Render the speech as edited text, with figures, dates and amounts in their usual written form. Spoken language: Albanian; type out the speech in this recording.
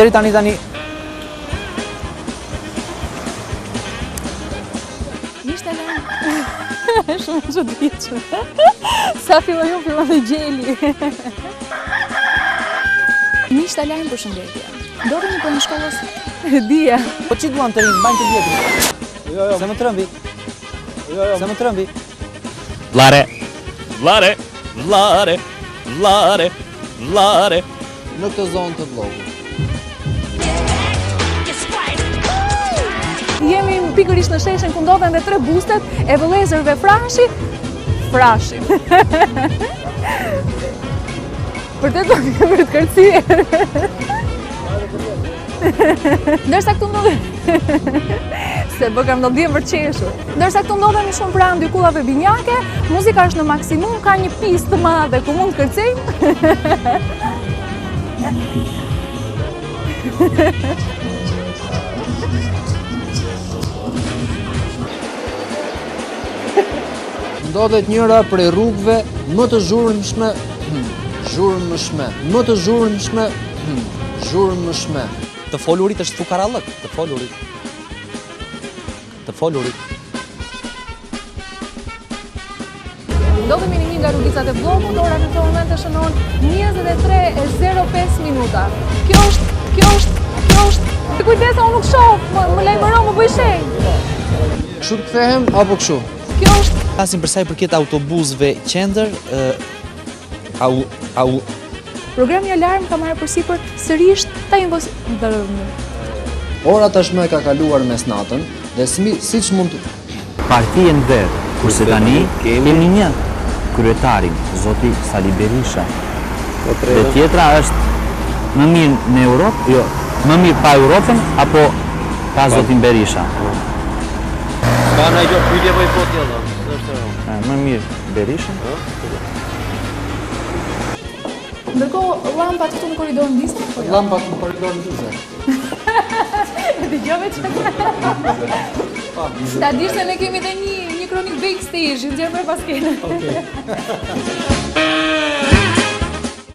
deri tani. Ishte lajm. Shumë çuditshme. Sa fillon me gjeli. Ishte lajm për shëndetje. Ndodheni për në shkollës? Dija. Po që duan të rinë, bajnë të vjetri. Jo. Se më trëmbi. Se më trëmbi. Vllare. Në këtë zonë të vllogut. Jemi pikërisht në sheshen ku ndodhen dhe 3 bustet e vëllezërve Frashin. Vërtet do të kemi të kërcier. Ndërsa këtu ndodhen se bëkam do ndjem vërqeshur. Ndërsa këtu ndodhemi shumë pranë dy kullave binjake, muzika është në maksimum, ka një pistë të madhe ku mund të kërcejmë. Ndodhet njëra prej rrugëve më të zhurmshme, zhurmshme. Të folurit është fukarallëk, të folurit. Ndodhemi në një nga rrugicat e vllogut, ora në këtë moment të shënon 23:05 minuta. Kjo është. Kujdes, unë nuk shoh, më lajmëron, më bëj shenjë. Kështu të kthehem apo kështu? Kjo është. Pasim për sa i përket autobusëve qendër, Programi Alarm ka marrë përsipër sërish Ora tashmë ka kaluar mesnatën dhe siç mund Partia në verë, kurse tani kemi një kryetarin, zoti Sali Berisha. Dhe tjetra është më mirë në Europë, jo, më mirë pa Europën apo pa zotin Berisha. Ka në gjë pyetje po i po tjela. Më mirë Berisha. Ndërkohë llampat këtu në korridor ndisnin po jo? Llampat në korridor ndisnin. Dëgjove çfarë? Ta dish se ne kemi edhe një kronik backstage, nxjerr më pas kene. Okej.